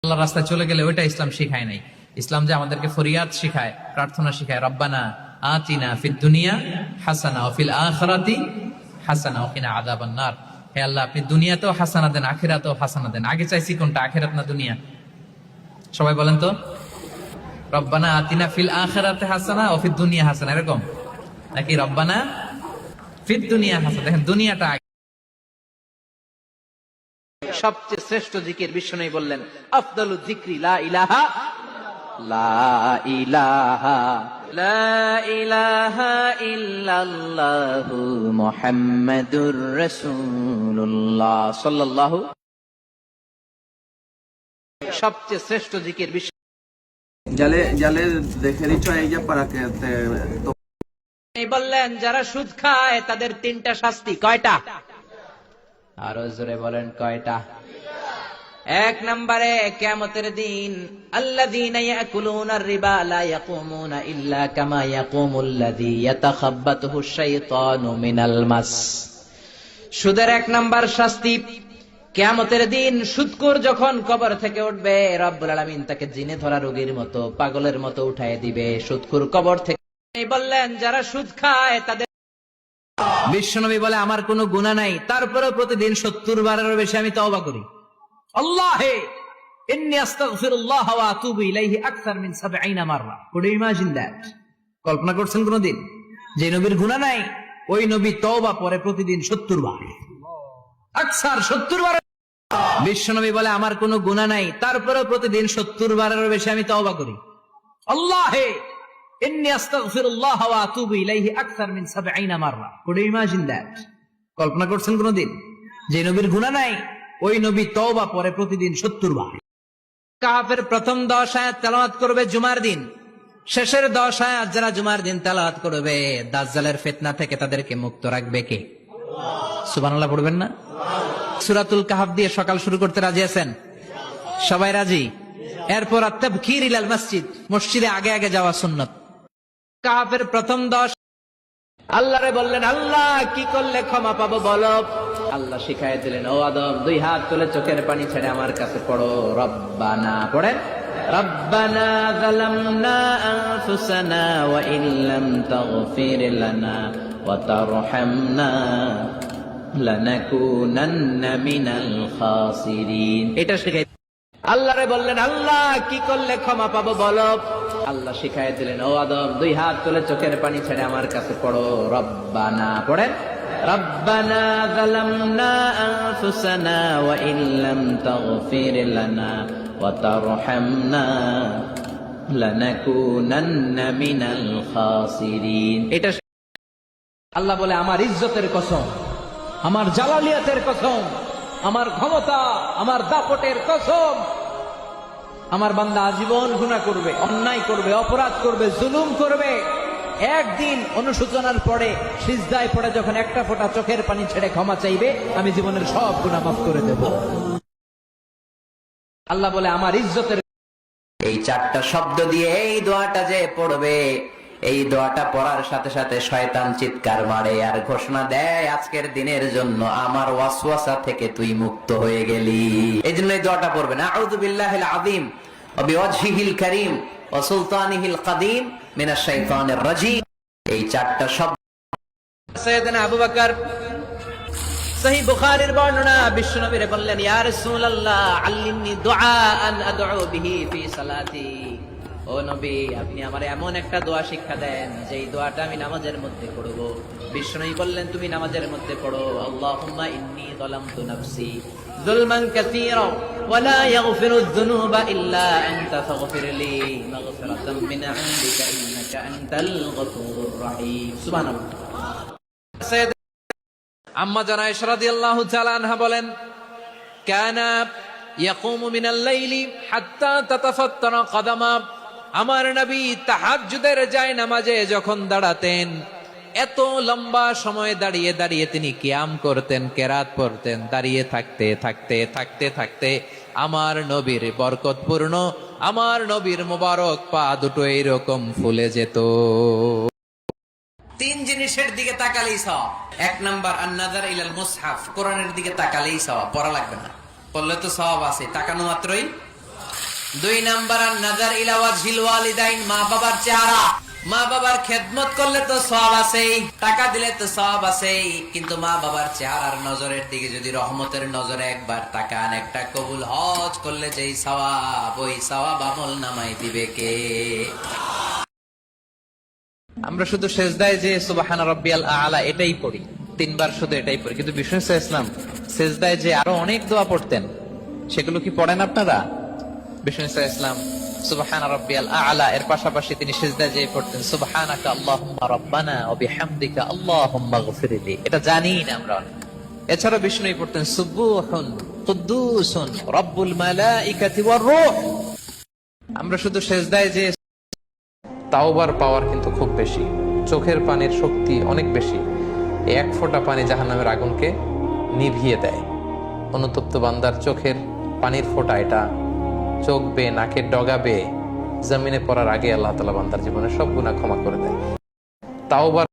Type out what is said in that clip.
আল্লাহর রাস্তায় চলে গেলে ওইটা ইসলাম শিখায় নাই। ইসলাম যে আমাদেরকে ফরিয়াদ শিখায়, প্রার্থনা শিখায়, রব্বানা আতিনা ফিদ দুনিয়া হাসানা ওয়া ফিল আখিরাতি হাসানা ওয়া কিনা আযাবান নার। হে আল্লাহ, আপনি দুনিয়াতেও হাসানা দেন, আখিরাতেও হাসানা দেন। আগে চাইছি কোনটা, আখিরাত না দুনিয়া? সবাই বলেন তো। রব্বানা আতিনা ফিল আখিরাতি হাসানা ওয়া ফিদ দুনিয়া হাসানা, এরকম নাকি রব্বানা ফিদ দুনিয়া হাসানা? দেখেন, দুনিয়াটা সবচেয়ে শ্রেষ্ঠ জিকির। বিশ্বনবী বললেন, আফদালুয যিকরি লা ইলাহা লা ইলাহা লা ইলাহা ইল্লাল্লাহু মুহাম্মাদুর রাসূলুল্লাহ সাল্লাল্লাহু। সবচেয়ে শ্রেষ্ঠ জিকির। জালে জালে দেখে দিচ্ছ এই যে পারাকে তো বললেন, যারা সুদ খায় তাদের তিনটা শাস্তি। কয়টা? আরো জোরে বলেন, কয়টা? এক নম্বরে, কিয়ামতের দিন আল্লাযীনা ইয়াকুলুনার রিবা লা ইয়াকুমুনা ইল্লা কামা ইয়াকুমুল্লাযী ইয়াতাখাব্বাতুহু শাইতানু মিনাল মাস। সুদের এক নাম্বার শাস্তি, কিয়ামতের দিন সুদখোর যখন কবর থেকে উঠবে, রব্বুল আলামিন তাকে জিনে ধরা রোগীর মতো, পাগলের মতো উঠায় দিবে সুদখোর কবর থেকে। বললেন, যারা সুদ খায় তাদের। বিশ্বনবী বলে, আমার কোনো গুনাহ নাই, তারপরেও প্রতিদিন 70 বারেরও বেশি আমি তওবা করি। আল্লাহে ইন্নী আস্তাগফিরুল্লাহ ওয়া আতুবু ইলাইহি আকসার মিন 70 মাররা। Could you imagine that? কল্পনা করছেন কোনদিন যে নবীর গুনাহ নাই, ওই নবী তওবা পড়ে প্রতিদিন 70 বার, আকসার 70 বার। বিশ্বনবী বলে, আমার কোনো গুনাহ নাই, তারপরেও প্রতিদিন 70 বারেরও বেশি আমি তওবা করি। আল্লাহে ইন্নী আস্তাগফিরুল্লাহ ওয়া আতুবু ইলাইহি আকসার মিন 70 মাররা। Could you imagine that? কল্পনা করছেন কোনদিন যে নবীর গুনাহ নাই, ওই নবী তওবা পড়ে প্রতিদিন 70 বার। কাহাফের প্রথম 10 আয়াত তেলাওয়াত করবে জুমার দিন, শেষের 10 আয়াত যারা জুমার দিন তেলাওয়াত করবে, দাজ্জালের ফিতনা থেকে তাদেরকে মুক্ত রাখবে কে? সুবহানাল্লাহ পড়বেন না? সূরাতুল কাহাফ দিয়ে সকাল শুরু করতে রাজি আছেন? সবাই রাজি? এরপর আত-তাবকির ইলাল মসজিদ, মসজিদে আগে আগে যাওয়া সুন্নাত। কাহাফের প্রথম 10 আল্লাহরে বললেন, আল্লাহ কি করলে ক্ষমা পাবো বলো? আল্লাহ শিখায় দিলেন, ও আদম, 2 হাত তুলে চোখের পানি ছেড়ে আমার কাছে পড়ো, রব্বানা। পড়েন, রব্বানা যালামনা আনফুসানা ওয়া ইল্লাম তাগফির লানা ওয়া তারহামনা লানাকুনান্না মিনাল খাসিরিন। এটা শিখাই। আল্লাহরে বললেন, আল্লাহ কি করলে ক্ষমা পাবো বলো? আল্লাহ শিখায় দিলেন, ও আদম, 2 হাত তুলে চোখের পানি ছেড়ে আমার কাছে পড়ো, রব্বানা। পড়েন, রব্বানা যালামনা আনফুসানা ওয়া ইল্লাম তাগফির লানা ওয়া তারহামনা লানাকুনান্না মিনাল খাসিরিন। এটা আল্লাহ বলে, আমার ইজ্জতের কসম, আমার জালালিয়াতের কসম, আমার ক্ষমতা, আমার দাপটের কসম, আমার বান্দা আজীবন গুনাহ করবে, অন্যায় করবে, অপরাধ করবে, জুলুম করবে, একদিন অনুশোচনার পরে সিজদায় পড়ে যখন একটা ফোঁটা চোখের পানি ছেড়ে ক্ষমা চাইবে, আমি জীবনের সব গুনাহ মাফ করে দেব। আল্লাহ বলে, আমার ইজ্জতের। এই 4টা শব্দ দিয়ে এই দোয়াটা যে পড়বে, এই দোয়াটা পড়ার সাথে সাথে শয়তান চিৎকার মারে আর ঘোষণা দেয়, আজকের দিনের জন্য আমার ওয়াসওয়াসা থেকে তুই মুক্ত হয়ে গেলি। এই জন্য এই দোয়াটা পড়বেন, আউযু বিল্লাহিল আযীম ওয়া বিওয়াজহিল কারীম ওয়া সুলতানিহিল কাদীম মিনাশ শাইতানির রাজীম। এই 4টা শব্দ। সাইয়েদনা আবু বকর, সহিহ বুখারীর বর্ণনা, বিশ্বনবী বললেন, ইয়া রাসূলুল্লাহ আল্লিমনি দুআআন আদউ বিহি ফি সালাতি। ও নবী, আপনি আমার এমন একটা দোয়া শিক্ষা দেন যেই দোয়াটা আমি নামাজের মধ্যে পড়ব। বিশ্বনবী বললেন, তুমি নামাজের মধ্যে পড়ো, আল্লাহুম্মা ইন্নী যালামতু নাফসি যুলমান কাসীরা ওয়া লা ইয়াগফিরুয যুনুবা ইল্লা আনতা ফাগফিরলি মাগফিরাতাম মিন ইনদিকা ইন্নাকা আনতাল গফুরুর রহিম। সুবহানাল্লাহ। সাইয়েদা আম্মা জানা আয়েশা রাদিয়াল্লাহু তাআলা আনহা বলেন, কানা ইয়াকুমু মিনাল লাইলি হাত্তা তাতাফাত্তারা কদামা। আমার নবী তাহাজ্জুদের জায়নামাজে যখন দাঁড়াতেন, এত লম্বা সময় দাঁড়িয়ে দাঁড়িয়ে তিনি কিয়াম করতেন, কেরাত পড়তেন। দাঁড়িয়ে থাকতে থাকতে থাকতে থাকতে আমার নবীর বরকতপূর্ণ, আমার নবীর মোবারক পা দুটো এইরকম ফুলে যেত। 3 জিনিসের দিকে তাকালেই সওয়াব। 1 নাম্বার, আন-নাযার ইলাল মুসহাফ, কোরআনের দিকে তাকালেই সওয়াব, পড়া লাগবে না, পড়লে তো সওয়াব আছে, তাকানো মাত্রই 2 নাম্বার নাজার ইলা ওয়াজহিল ওয়ালিদাইন, মা বাবার চেহারা। মা বাবার খেদমত করলে তো সওয়াব আছেই, টাকা দিলে তো সওয়াব আছেই, কিন্তু মা বাবার চেহারার নজরের দিকে যদি রহমতের নজরে একবার তাকান, একটা কবুল হজ করলে যেই সওয়াব, ওই সওয়াব আমল নামাই দিবে কে? আমরা শুধু সেজদায় যে সুবহান রাব্বিয়াল আ'লা এটাই পড়ি, 3 বার শুধু এটাই পড়ি, কিন্তু বিষ্ণু সাল্লাল্লাহু আলাইহি ওয়াসাল্লাম সেজদায় যে আরো অনেক দোয়া পড়তেন, সেগুলো কি পড়েন আপনারা? বিষ্ণু সাল্লাল্লাহু আলাইহি ওয়াসাল্লাম সুবহান রাব্বিয়াল আ'লা এর পাশাপাশি তিনি সিজদায় যেয়ে পড়তেন সুবহানাকা আল্লাহুম্মা রাব্বানা ওয়া বিহামদিকা আল্লাহুম্মা গফিরলি, এটা জানি না আমরা। এছাড়া বিষ্ণুই পড়তেন সুবহুন কুদ্দুসুন রাব্বুল মালাইকাতি ওয়ার রূহ। আমরা শুধু সিজদায় যে তাওবার পাওয়ার কিন্তু খুব বেশি, চোখের পানির শক্তি অনেক বেশি। এক ফোঁটা পানি জাহান্নামের আগুনকে নিভিয়ে দেয়। অনুতপ্ত বান্দার চোখের পানির ফোঁটা, এটা চোখ বেয়ে, নাকের ডগা বেয়ে জমিনে পড়ার আগে আল্লাহ তাআলা বান্দার জীবনে সব গুনাহ ক্ষমা করে দেয়। তাওবার